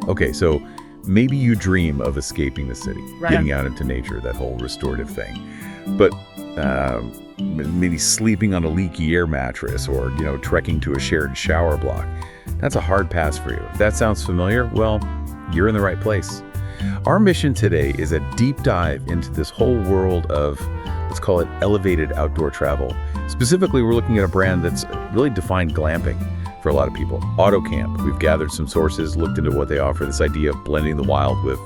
Okay, so maybe you dream of escaping the city, Right. getting out into nature, that whole restorative thing. But maybe sleeping on a leaky air mattress or, trekking to a shared shower block. That's a hard pass for you. If that sounds familiar, well, you're in the right place. Our mission today is a deep dive into this whole world of, let's call it elevated outdoor travel. Specifically, we're looking at a brand that's really defined glamping for a lot of people. AutoCamp. We've gathered some sources, looked into what they offer, this idea of blending the wild with,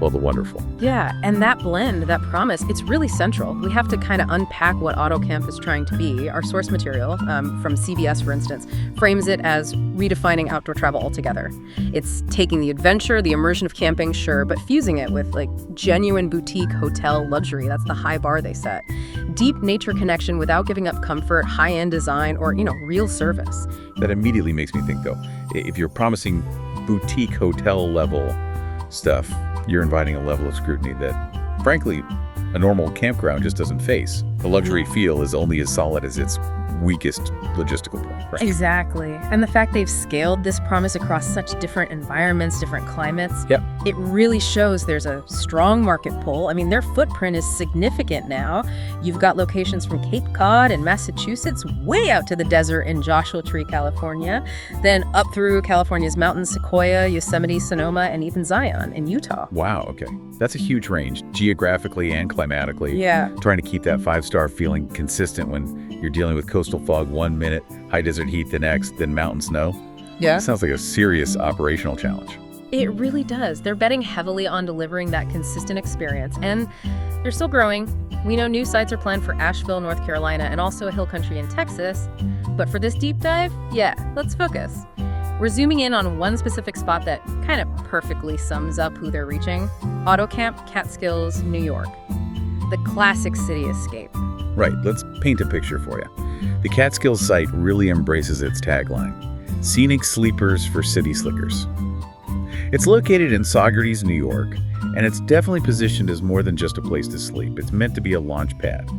well, the wonderful. Yeah, and that blend, that promise, it's really central. We have to kind of unpack what AutoCamp is trying to be. Our source material, from CBS, for instance, frames it as redefining outdoor travel altogether. It's taking the adventure, the immersion of camping, sure, but fusing it with, genuine boutique hotel luxury. That's the high bar they set. Deep nature connection without giving up comfort, high-end design, or, real service. That immediately makes me think, though, if you're promising boutique hotel level stuff, you're inviting a level of scrutiny that, frankly, a normal campground just doesn't face. The luxury feel is only as solid as its weakest logistical point, right? Exactly. And the fact they've scaled this promise across such different environments, different climates, Yep. it really shows there's a strong market pull. I mean, their footprint is significant now. You've got locations from Cape Cod in Massachusetts way out to the desert in Joshua Tree, California, then up through California's mountains, Sequoia, Yosemite, Sonoma, and even Zion in Utah. Wow, okay. That's a huge range, geographically and climatically. Yeah. Trying to keep that five-star feeling consistent when you're dealing with coastal fog one minute, high desert heat the next, then mountain snow. Yeah. Sounds like a serious operational challenge. It really does. They're betting heavily on delivering that consistent experience, and they're still growing. We know new sites are planned for Asheville, North Carolina, and also a hill country in Texas. But for this deep dive, let's focus. We're zooming in on one specific spot that kind of perfectly sums up who they're reaching: AutoCamp Catskills, New York. The classic city escape. Right, let's paint a picture for you. The Catskills site really embraces its tagline, Scenic Sleepers for City Slickers. It's located in Saugerties, New York, and it's definitely positioned as more than just a place to sleep. It's meant to be a launch pad,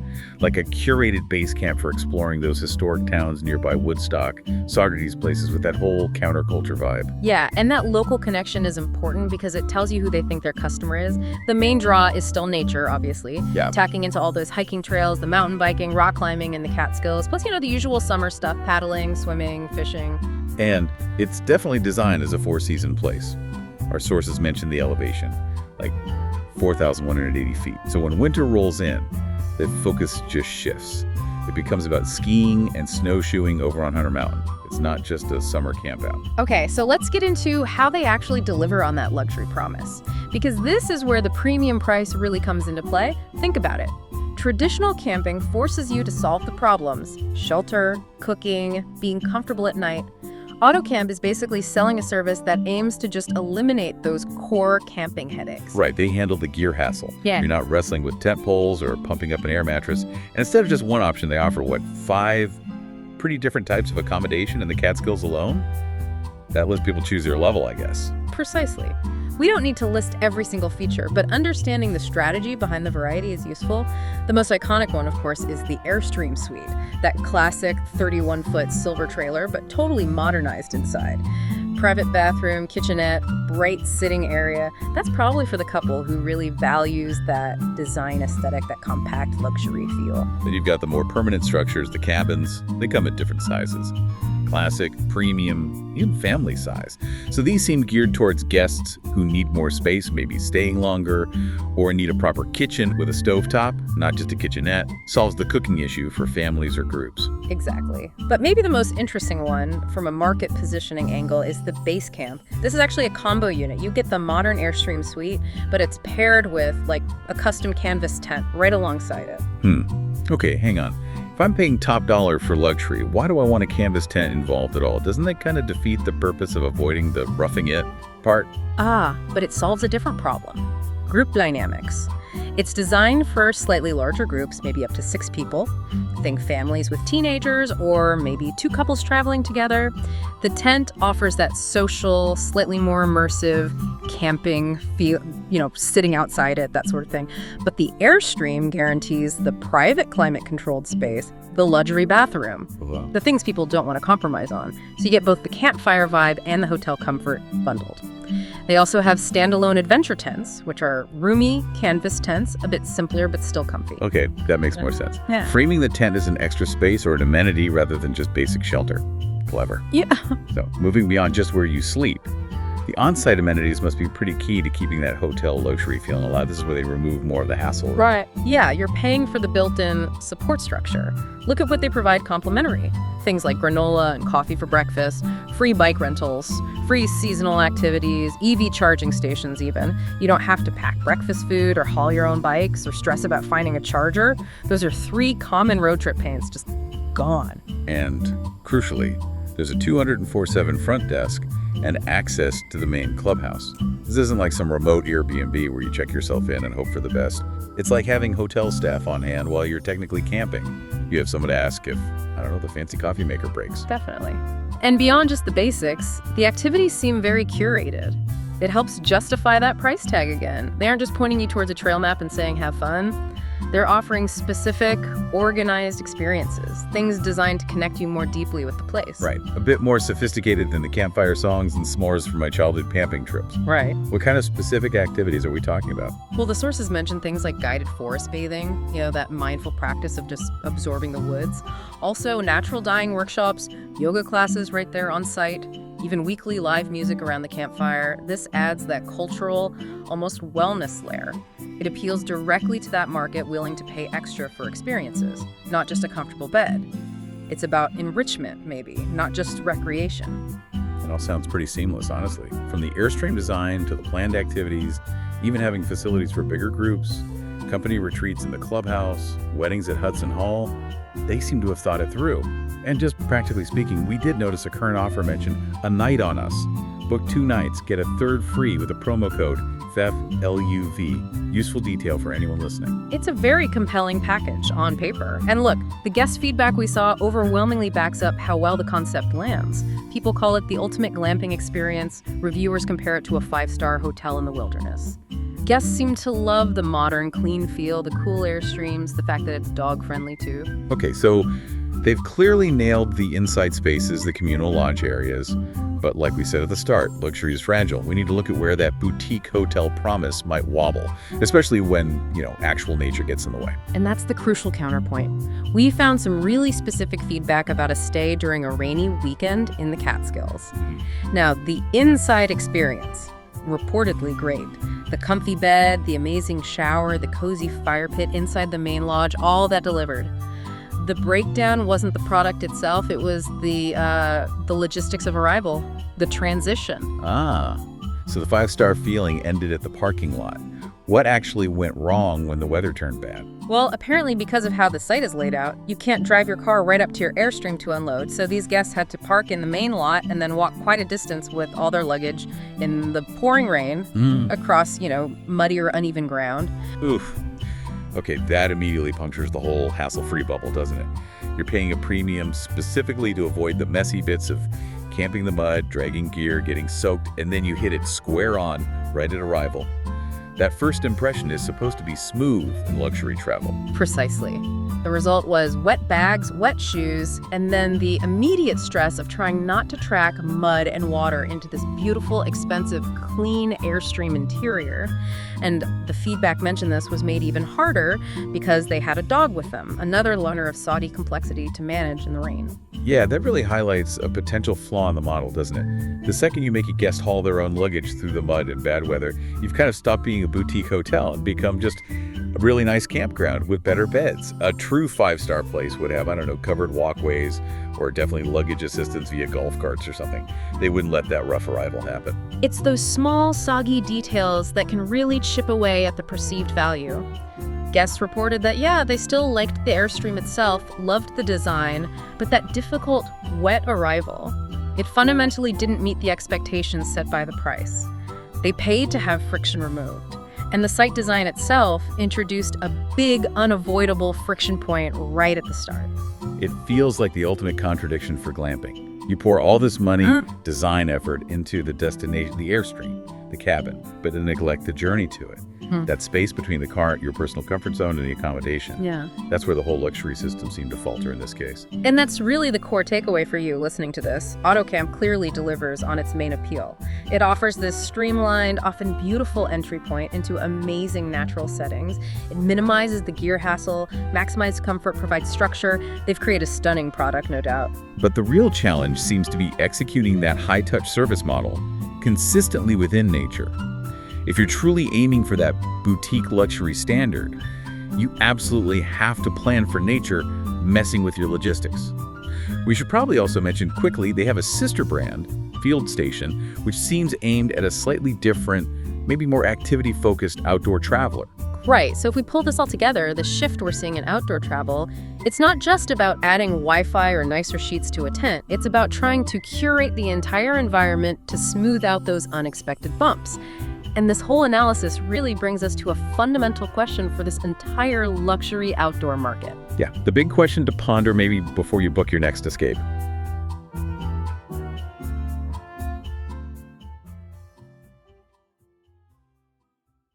like a curated base camp for exploring those historic towns nearby Woodstock, Saugerties places with that whole counterculture vibe. Yeah, and that local connection is important because it tells you who they think their customer is. The main draw is still nature, obviously. Yeah. Tacking into all those hiking trails, the mountain biking, rock climbing, and the Catskills. Plus, the usual summer stuff, paddling, swimming, fishing. And it's definitely designed as a four-season place. Our sources mention the elevation, like 4,180 feet. So when winter rolls in, the focus just shifts. It becomes about skiing and snowshoeing over on Hunter Mountain. It's not just a summer camp out. Okay, so let's get into how they actually deliver on that luxury promise. Because this is where the premium price really comes into play. Think about it. Traditional camping forces you to solve the problems: shelter, cooking, being comfortable at night. AutoCamp is basically selling a service that aims to just eliminate those core camping headaches. Right, they handle the gear hassle. Yeah. You're not wrestling with tent poles or pumping up an air mattress. And instead of just one option, they offer, 5 pretty different types of accommodation in the Catskills alone? That lets people choose their level, I guess. Precisely. We don't need to list every single feature, but understanding the strategy behind the variety is useful. The most iconic one, of course, is the Airstream suite, that classic 31-foot silver trailer, but totally modernized inside. Private bathroom, kitchenette, bright sitting area. That's probably for the couple who really values that design aesthetic, that compact luxury feel. Then you've got the more permanent structures, the cabins. They come at different sizes. Classic, premium, even family size. So these seem geared towards guests who need more space, maybe staying longer, or need a proper kitchen with a stovetop, not just a kitchenette. Solves the cooking issue for families or groups. Exactly. But maybe the most interesting one from a market positioning angle is the base camp. This is actually a combo unit. You get the modern Airstream suite, but it's paired with a custom canvas tent right alongside it. Okay, hang on. If I'm paying top dollar for luxury, why do I want a canvas tent involved at all? Doesn't that kind of defeat the purpose of avoiding the roughing it part? But it solves a different problem: group dynamics. It's designed for slightly larger groups, maybe up to 6 people. Think families with teenagers or maybe 2 couples traveling together. The tent offers that social, slightly more immersive camping feel, sitting outside it, that sort of thing. But the Airstream guarantees the private climate-controlled space, the luxury bathroom, Wow. the things people don't want to compromise on. So you get both the campfire vibe and the hotel comfort bundled. They also have standalone adventure tents, which are roomy canvas tents, a bit simpler but still comfy. Okay, that makes more sense. Yeah. Framing the tent as an extra space or an amenity rather than just basic shelter. Clever. Yeah. So, moving beyond just where you sleep, the on-site amenities must be pretty key to keeping that hotel luxury feeling alive. This is where they remove more of the hassle. Right. Yeah, you're paying for the built-in support structure. Look at what they provide complimentary. Things like granola and coffee for breakfast, free bike rentals, free seasonal activities, EV charging stations even. You don't have to pack breakfast food or haul your own bikes or stress about finding a charger. Those are 3 common road trip pains just gone. And, crucially, there's a 24/7 front desk and access to the main clubhouse. This isn't like some remote Airbnb where you check yourself in and hope for the best. It's like having hotel staff on hand while you're technically camping. You have someone to ask if, the fancy coffee maker breaks. Definitely. And beyond just the basics, the activities seem very curated. It helps justify that price tag again. They aren't just pointing you towards a trail map and saying, have fun. They're offering specific, organized experiences, things designed to connect you more deeply with the place. Right. A bit more sophisticated than the campfire songs and s'mores from my childhood camping trips. Right. What kind of specific activities are we talking about? Well, the sources mention things like guided forest bathing, that mindful practice of just absorbing the woods. Also, natural dyeing workshops, yoga classes right there on site, even weekly live music around the campfire. This adds that cultural, almost wellness layer. It appeals directly to that market willing to pay extra for experiences, not just a comfortable bed. It's about enrichment, maybe, not just recreation. It all sounds pretty seamless, honestly. From the Airstream design to the planned activities, even having facilities for bigger groups, company retreats in the clubhouse, weddings at Hudson Hall, they seem to have thought it through. And just practically speaking, we did notice a current offer mention a night on us. Book 2 nights, get a 3rd free with a promo code FEFLUV. Useful detail for anyone listening. It's a very compelling package on paper. And look, the guest feedback we saw overwhelmingly backs up how well the concept lands. People call it the ultimate glamping experience. Reviewers compare it to a 5-star hotel in the wilderness. Guests seem to love the modern, clean feel, the cool Airstreams, the fact that it's dog-friendly too. Okay, so they've clearly nailed the inside spaces, the communal lodge areas. But like we said at the start, luxury is fragile. We need to look at where that boutique hotel promise might wobble, especially when, actual nature gets in the way. And that's the crucial counterpoint. We found some really specific feedback about a stay during a rainy weekend in the Catskills. Now, the inside experience, reportedly great. The comfy bed, the amazing shower, the cozy fire pit inside the main lodge, all that delivered. The breakdown wasn't the product itself, it was the logistics of arrival, the transition. So the 5-star feeling ended at the parking lot. What actually went wrong when the weather turned bad? Well, apparently because of how the site is laid out, you can't drive your car right up to your Airstream to unload, so these guests had to park in the main lot and then walk quite a distance with all their luggage in the pouring rain across, muddy or uneven ground. Oof. Okay, that immediately punctures the whole hassle-free bubble, doesn't it? You're paying a premium specifically to avoid the messy bits of camping the mud, dragging gear, getting soaked, and then you hit it square on right at arrival. That first impression is supposed to be smooth in luxury travel. Precisely. The result was wet bags, wet shoes, and then the immediate stress of trying not to track mud and water into this beautiful, expensive, clean Airstream interior. And the feedback mentioned this was made even harder because they had a dog with them, another learner of Saudi complexity to manage in the rain. Yeah, that really highlights a potential flaw in the model, doesn't it? The second you make a guest haul their own luggage through the mud and bad weather, you've kind of stopped being a boutique hotel and become just a really nice campground with better beds. A true 5-star place would have, covered walkways or definitely luggage assistance via golf carts or something. They wouldn't let that rough arrival happen. It's those small, soggy details that can really chip away at the perceived value. Guests reported that, they still liked the Airstream itself, loved the design, but that difficult, wet arrival, it fundamentally didn't meet the expectations set by the price. They paid to have friction removed. And the site design itself introduced a big, unavoidable friction point right at the start. It feels like the ultimate contradiction for glamping. You pour all this money, design effort into the destination, the Airstream, the cabin, but then neglect the journey to it. That space between the car, your personal comfort zone, and the accommodation. Yeah. That's where the whole luxury system seemed to falter in this case. And that's really the core takeaway for you listening to this. AutoCamp clearly delivers on its main appeal. It offers this streamlined, often beautiful entry point into amazing natural settings. It minimizes the gear hassle, maximizes comfort, provides structure. They've created a stunning product, no doubt. But the real challenge seems to be executing that high-touch service model consistently within nature. If you're truly aiming for that boutique luxury standard, you absolutely have to plan for nature messing with your logistics. We should probably also mention quickly they have a sister brand, Field Station, which seems aimed at a slightly different, maybe more activity-focused outdoor traveler. Right, so if we pull this all together, the shift we're seeing in outdoor travel, it's not just about adding Wi-Fi or nicer sheets to a tent. It's about trying to curate the entire environment to smooth out those unexpected bumps. And this whole analysis really brings us to a fundamental question for this entire luxury outdoor market. Yeah, the big question to ponder maybe before you book your next escape.